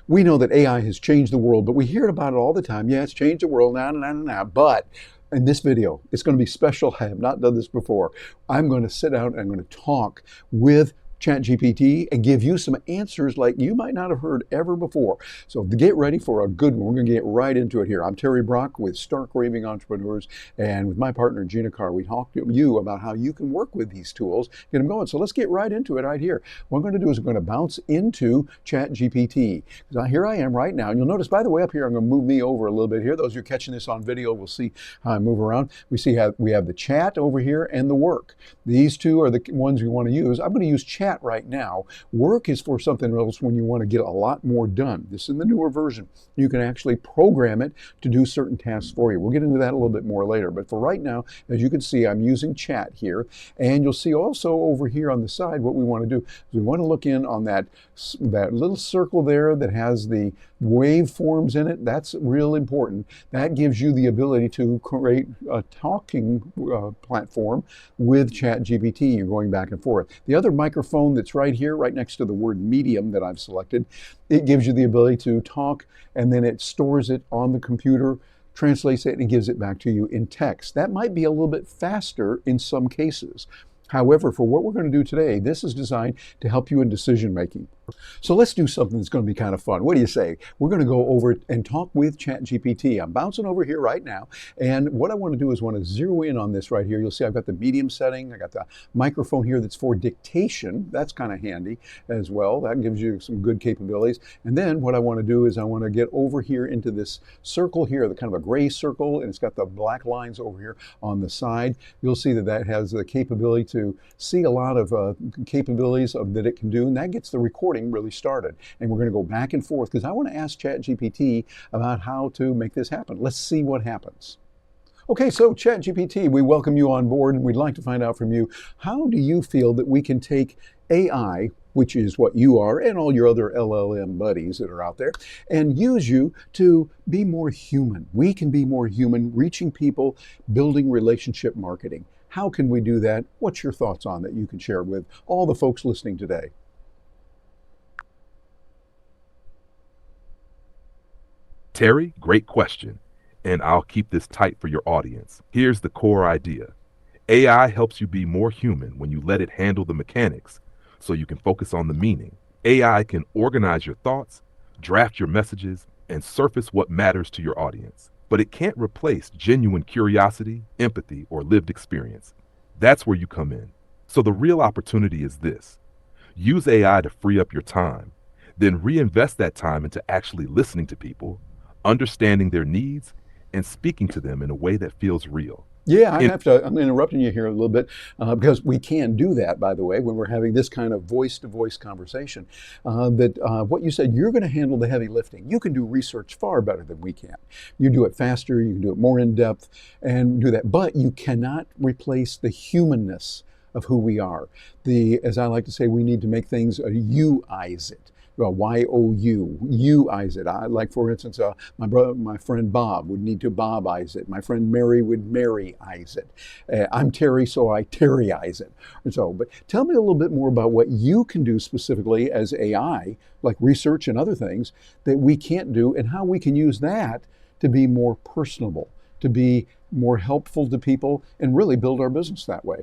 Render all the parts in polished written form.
We know that AI has changed the world, but we hear about it all the time. Yeah, it's changed the world, but in this video, it's going to be special. I have not done this before. I'm going to sit down and I'm going to talk with ChatGPT and give you some answers like you might not have heard ever before. So get ready for a good one. We're going to get right into it here. I'm Terry Brock with Stark Raving Entrepreneurs, and with my partner Gina Carr, we talk to you about how you can work with these tools, get them going. So let's get right into it right here. What I'm going to do is I'm going to bounce into ChatGPT. Here I am right now. And you'll notice, by the way, up here, I'm going to move me over a little bit here. Those who are catching this on video will see how I move around. We have the chat over here and the work. These two are the ones we want to use. I'm going to use chat right now. Work is for something else when you want to get a lot more done. This is in the newer version. You can actually program it to do certain tasks for you. We'll get into that a little bit more later. But for right now, as you can see, I'm using chat here. And you'll see also over here on the side what we want to do is we want to look in on that little circle there that has the waveforms in it. That's real important. That gives you the ability to create a talking platform with ChatGPT. You're going back and forth. The other microphone that's right here, right next to the word medium that I've selected, it gives you the ability to talk, and then it stores it on the computer, translates it, and gives it back to you in text. That might be a little bit faster in some cases. However, for what we're going to do today, this is designed to help you in decision making. So let's do something that's going to be kind of fun. What do you say? We're going to go over and talk with ChatGPT. I'm bouncing over here right now. And what I want to do is want to zero in on this right here. You'll see I've got the medium setting. I got the microphone here that's for dictation. That's kind of handy as well. That gives you some good capabilities. And then what I want to do is I want to get over here into this circle here, the kind of a gray circle, and it's got the black lines over here on the side. You'll see that that has the capability to see a lot of capabilities that it can do, and that gets the recording really started. And we're going to go back and forth because I want to ask ChatGPT about how to make this happen. Let's see what happens. Okay, so ChatGPT, we welcome you on board, and we'd like to find out from you, how do you feel that we can take AI, which is what you are, and all your other LLM buddies that are out there, and use you to be more human? We can be more human, reaching people, building relationship marketing. How can we do that? What's your thoughts on that you can share with all the folks listening today? Terry, great question. And I'll keep this tight for your audience. Here's the core idea. AI helps you be more human when you let it handle the mechanics so you can focus on the meaning. AI can organize your thoughts, draft your messages, and surface what matters to your audience. But it can't replace genuine curiosity, empathy, or lived experience. That's where you come in. So the real opportunity is this. Use AI to free up your time, then reinvest that time into actually listening to people, understanding their needs, and speaking to them in a way that feels real. Yeah, I'm interrupting you here a little bit because we can do that, by the way, when we're having this kind of voice-to-voice conversation. What you said, you're going to handle the heavy lifting. You can do research far better than we can. You do it faster, you can do it more in depth, and do that. But you cannot replace the humanness of who we are. As I like to say, we need to make things you-ize it. Y-O-U, you-ize it. Like, for instance, my friend Bob would need to Bob-ize it. My friend Mary would Mary-ize it. I'm Terry, so I Terry-ize it. But tell me a little bit more about what you can do specifically as AI, like research and other things that we can't do, and how we can use that to be more personable, to be more helpful to people, and really build our business that way.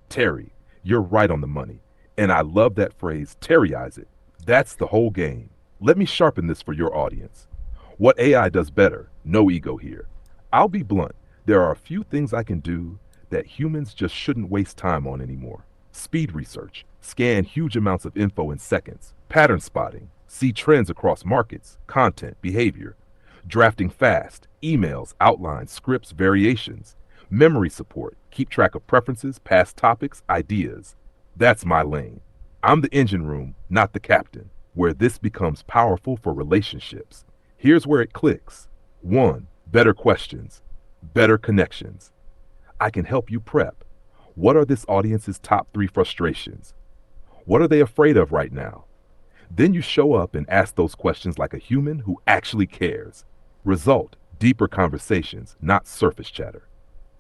Terry, you're right on the money. And I love that phrase, Terryize it. That's the whole game. Let me sharpen this for your audience. What AI does better, no ego here. I'll be blunt. There are a few things I can do that humans just shouldn't waste time on anymore. Speed research, scan huge amounts of info in seconds. Pattern spotting, see trends across markets, content, behavior. Drafting fast, emails, outlines, scripts, variations. Memory support, keep track of preferences, past topics, ideas. That's my lane. I'm the engine room, not the captain, where this becomes powerful for relationships. Here's where it clicks. 1. Better questions, better connections. I can help you prep. What are this audience's top 3 frustrations? What are they afraid of right now? Then you show up and ask those questions like a human who actually cares. Result, deeper conversations, not surface chatter.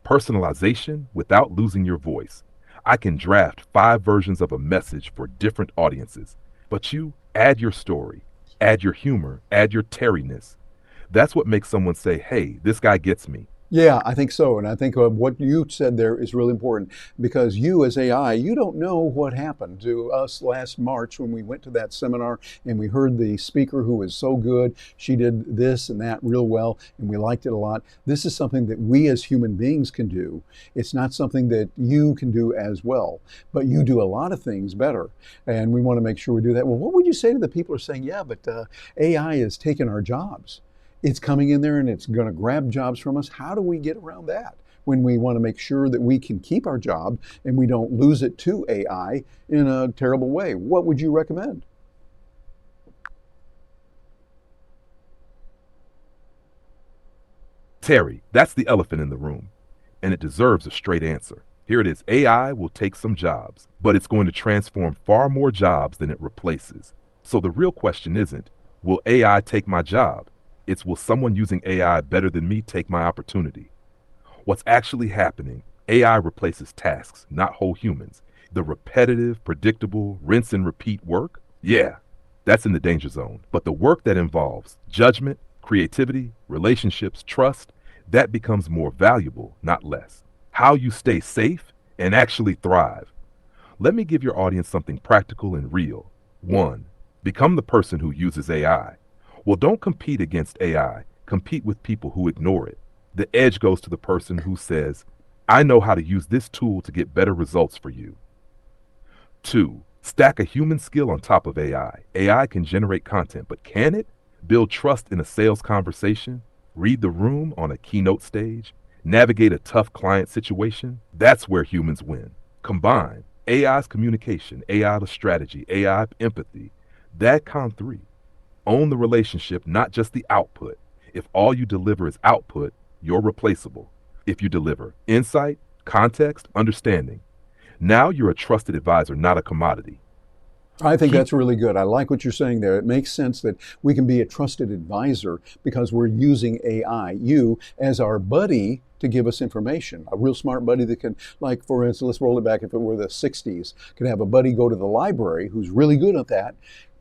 Personalization without losing your voice. I can draft 5 versions of a message for different audiences. But you add your story, add your humor, add your Terry-ness. That's what makes someone say, hey, this guy gets me. Yeah, I think so. And I think what you said there is really important because you, as AI, you don't know what happened to us last March when we went to that seminar and we heard the speaker who was so good. She did this and that real well, and we liked it a lot. This is something that we as human beings can do. It's not something that you can do as well, but you do a lot of things better. And we want to make sure we do that. Well, what would you say to the people who are saying, yeah, but AI is taking our jobs? It's coming in there and it's going to grab jobs from us. How do we get around that when we want to make sure that we can keep our job and we don't lose it to AI in a terrible way? What would you recommend? Terry, that's the elephant in the room, and it deserves a straight answer. Here it is. AI will take some jobs, but it's going to transform far more jobs than it replaces. So the real question isn't, will AI take my job? It's, will someone using AI better than me take my opportunity? What's actually happening, AI replaces tasks, not whole humans. The repetitive, predictable, rinse and repeat work, yeah, that's in the danger zone. But the work that involves judgment, creativity, relationships, trust, that becomes more valuable, not less. How you stay safe and actually thrive. Let me give your audience something practical and real. 1. Become the person who uses AI. Well, don't compete against AI. Compete with people who ignore it. The edge goes to the person who says, I know how to use this tool to get better results for you. 2. Stack a human skill on top of AI. AI can generate content, but can it build trust in a sales conversation, read the room on a keynote stage, navigate a tough client situation? That's where humans win. Combine AI's communication, AI strategy, AI empathy. DAGCON 3. Own the relationship, not just the output. If all you deliver is output, you're replaceable. If you deliver insight, context, understanding, now you're a trusted advisor, not a commodity. I think Keep that's really good. I like what you're saying there. It makes sense that we can be a trusted advisor because we're using AI, you as our buddy to give us information. A real smart buddy that can, like, for instance, let's roll it back if it were the 60s, could have a buddy go to the library who's really good at that,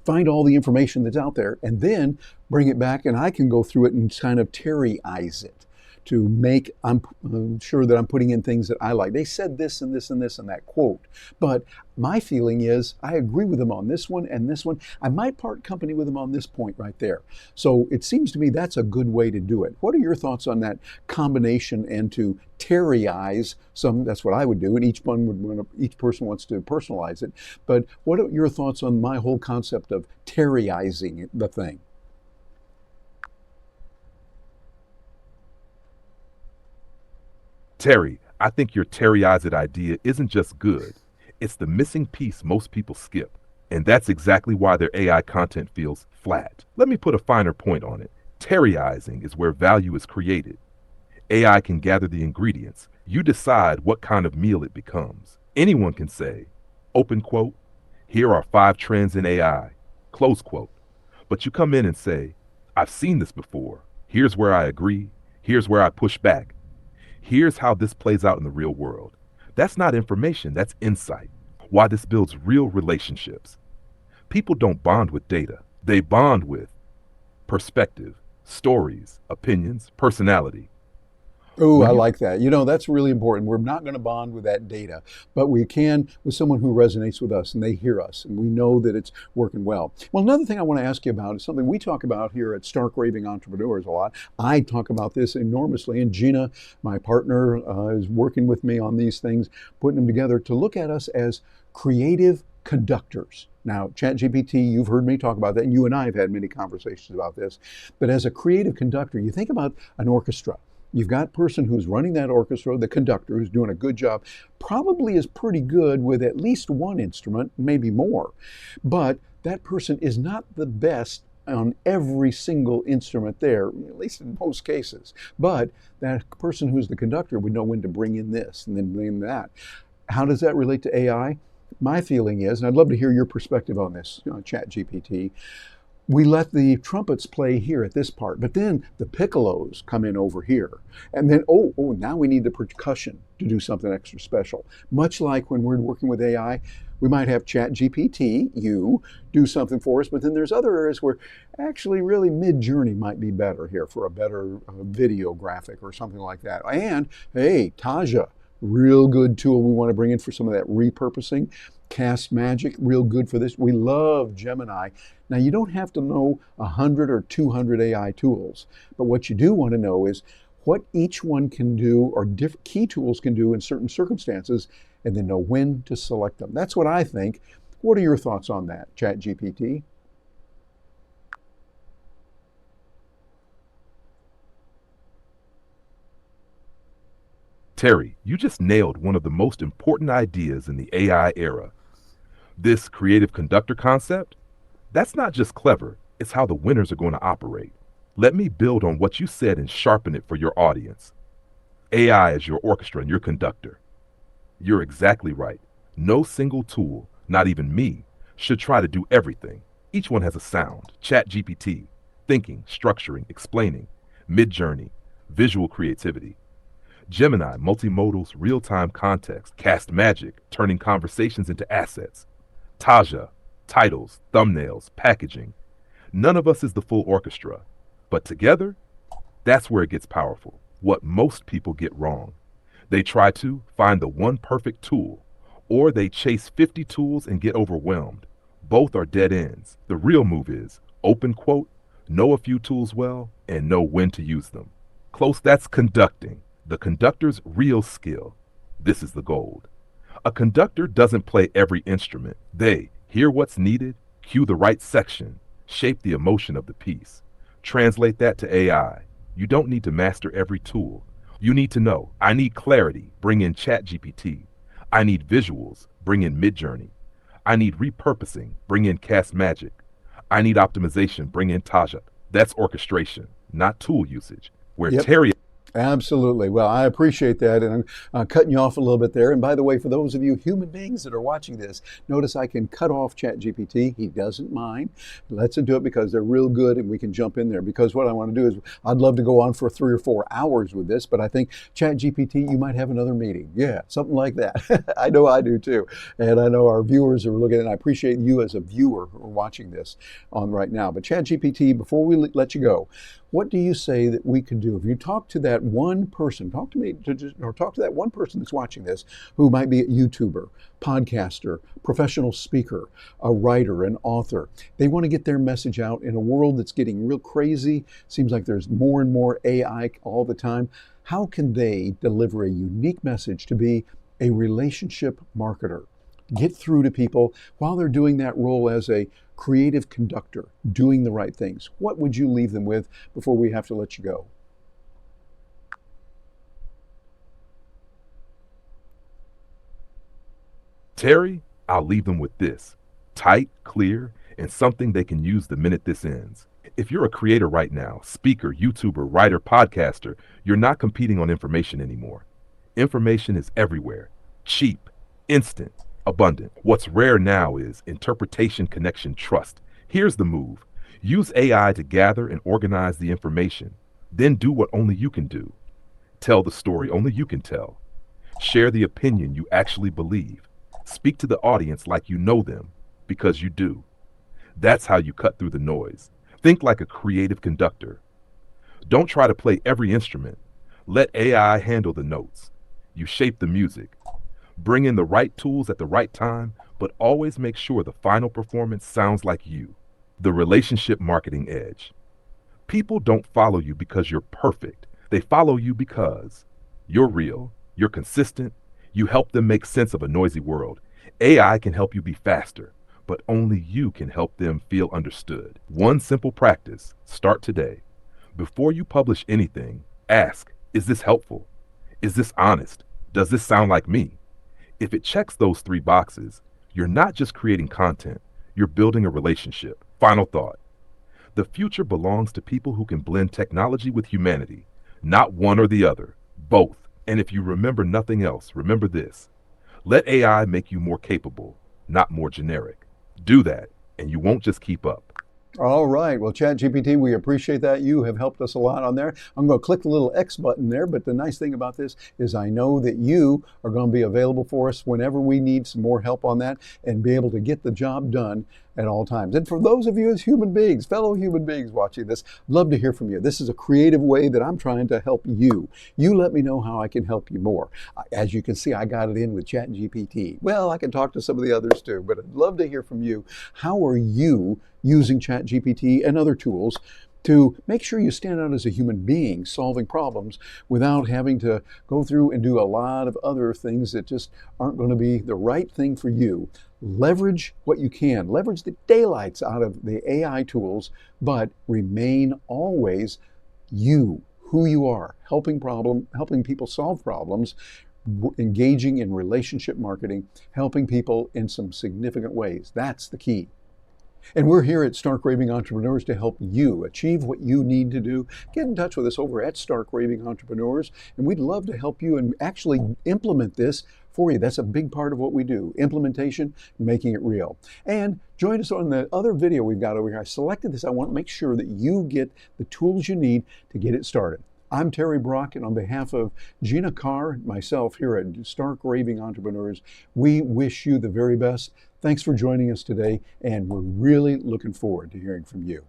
find all the information that's out there, and then bring it back, and I can go through it and kind of Terryize it to make, I'm sure that I'm putting in things that I like. They said this and this and this in that quote, but my feeling is I agree with them on this one and this one. I might part company with them on this point right there. So it seems to me that's a good way to do it. What are your thoughts on that combination and to Terryize some? That's what I would do, and each person wants to personalize it. But what are your thoughts on my whole concept of Terryizing the thing? Terry, I think your Terryize it idea isn't just good. It's the missing piece most people skip. And that's exactly why their AI content feels flat. Let me put a finer point on it. Terryizing is where value is created. AI can gather the ingredients. You decide what kind of meal it becomes. Anyone can say, open quote, here are 5 trends in AI, close quote. But you come in and say, I've seen this before. Here's where I agree. Here's where I push back. Here's how this plays out in the real world. That's not information, that's insight. Why this builds real relationships. People don't bond with data, they bond with perspective, stories, opinions, personality. Oh, When I you like that. You know, that's really important. We're not going to bond with that data, but we can with someone who resonates with us and they hear us and we know that it's working well. Well, another thing I want to ask you about is something we talk about here at Stark Raving Entrepreneurs a lot. I talk about this enormously, and Gina, my partner, is working with me on these things, putting them together to look at us as creative conductors. Now, ChatGPT, you've heard me talk about that, and you and I have had many conversations about this. But as a creative conductor, you think about an orchestra. You've got a person who's running that orchestra, the conductor, who's doing a good job, probably is pretty good with at least one instrument, maybe more. But that person is not the best on every single instrument there, at least in most cases. But that person who's the conductor would know when to bring in this and then bring in that. How does that relate to AI? My feeling is, and I'd love to hear your perspective on this, ChatGPT, we let the trumpets play here at this part, but then the piccolos come in over here. And then, now we need the percussion to do something extra special. Much like when we're working with AI, we might have ChatGPT, you, do something for us, but then there's other areas where actually really mid-journey might be better here for a better video graphic or something like that. And hey, Taja, real good tool we want to bring in for some of that repurposing. Cast Magic, real good for this. We love Gemini. Now, you don't have to know 100 or 200 AI tools, but what you do want to know is what each one can do or different key tools can do in certain circumstances, and then know when to select them. That's what I think. What are your thoughts on that, ChatGPT? Terry, you just nailed one of the most important ideas in the AI era. This creative conductor concept, that's not just clever, it's how the winners are going to operate. Let me build on what you said and sharpen it for your audience. AI is your orchestra and your conductor. You're exactly right. No single tool, not even me, should try to do everything. Each one has a sound. ChatGPT, thinking, structuring, explaining. Midjourney, visual creativity. Gemini, multimodals, real-time context. Cast Magic, turning conversations into assets. Taja, titles, thumbnails, packaging. None of us is the full orchestra, but together, that's where it gets powerful. What most people get wrong. They try to find the one perfect tool, or they chase 50 tools and get overwhelmed. Both are dead ends. The real move is, open quote, know a few tools well and know when to use them. Close, that's conducting. The conductor's real skill. This is the gold. A conductor doesn't play every instrument. They hear what's needed, cue the right section, shape the emotion of the piece. Translate that to AI. You don't need to master every tool. You need to know, I need clarity, bring in ChatGPT. I need visuals, bring in Midjourney. I need repurposing, bring in Cast Magic. I need optimization, bring in Taja. That's orchestration, not tool usage. Where Yep. Terry Absolutely. Well, I appreciate that. And I'm cutting you off a little bit there. And by the way, for those of you human beings that are watching this, notice I can cut off ChatGPT. He doesn't mind. Let's do it because they're real good and we can jump in there. Because what I want to do is I'd love to go on for 3 or 4 hours with this, but I think ChatGPT, you might have another meeting. Yeah, something like that. I know I do too. And I know our viewers are looking, and I appreciate you as a viewer who are watching this on right now. But ChatGPT, before we let you go, what do you say that we could do? If you talk to that one person, talk to me, or talk to that one person that's watching this, who might be a YouTuber, podcaster, professional speaker, a writer, an author. They want to get their message out in a world that's getting real crazy. Seems like there's more and more AI all the time. How can they deliver a unique message to be a relationship marketer? Get through to people while they're doing that role as a creative conductor, doing the right things. What would you leave them with before we have to let you go? Terry, I'll leave them with this. Tight, clear, and something they can use the minute this ends. If you're a creator right now, speaker, YouTuber, writer, podcaster, you're not competing on information anymore. Information is everywhere. Cheap, instant, abundant. What's rare now is interpretation, connection, trust. Here's the move. Use AI to gather and organize the information. Then do what only you can do. Tell the story only you can tell. Share the opinion you actually believe. Speak to the audience like you know them, because you do. That's how you cut through the noise. Think like a creative conductor. Don't try to play every instrument. Let AI handle the notes. You shape the music. Bring in the right tools at the right time, but always make sure the final performance sounds like you. The relationship marketing edge. People don't follow you because you're perfect. They follow you because you're real, you're consistent, you help them make sense of a noisy world. AI can help you be faster, but only you can help them feel understood. One simple practice, start today. Before you publish anything, ask, is this helpful? Is this honest? Does this sound like me? If it checks those 3 boxes, you're not just creating content, you're building a relationship. Final thought. The future belongs to people who can blend technology with humanity, not one or the other, both. And if you remember nothing else, remember this. Let AI make you more capable, not more generic. Do that, and you won't just keep up. All right. Well, ChatGPT, we appreciate that. You have helped us a lot on there. I'm going to click the little X button there, but the nice thing about this is I know that you are going to be available for us whenever we need some more help on that and be able to get the job done at all times. And for those of you as human beings, fellow human beings watching this, I'd love to hear from you. This is a creative way that I'm trying to help you. You let me know how I can help you more. As you can see, I got it in with ChatGPT. Well, I can talk to some of the others too, but I'd love to hear from you. How are you using ChatGPT and other tools to make sure you stand out as a human being solving problems without having to go through and do a lot of other things that just aren't going to be the right thing for you? Leverage what you can, leverage the daylights out of the AI tools, but remain always you, who you are, helping people solve problems, engaging in relationship marketing, helping people in some significant ways. That's the key. And we're here at Stark Raving Entrepreneurs to help you achieve what you need to do. Get in touch with us over at Stark Raving Entrepreneurs, and we'd love to help you and actually implement this for you. That's a big part of what we do, implementation, making it real. And join us on the other video we've got over here. I selected this. I want to make sure that you get the tools you need to get it started. I'm Terry Brock, and on behalf of Gina Carr, myself here at Stark Raving Entrepreneurs, we wish you the very best. Thanks for joining us today, and we're really looking forward to hearing from you.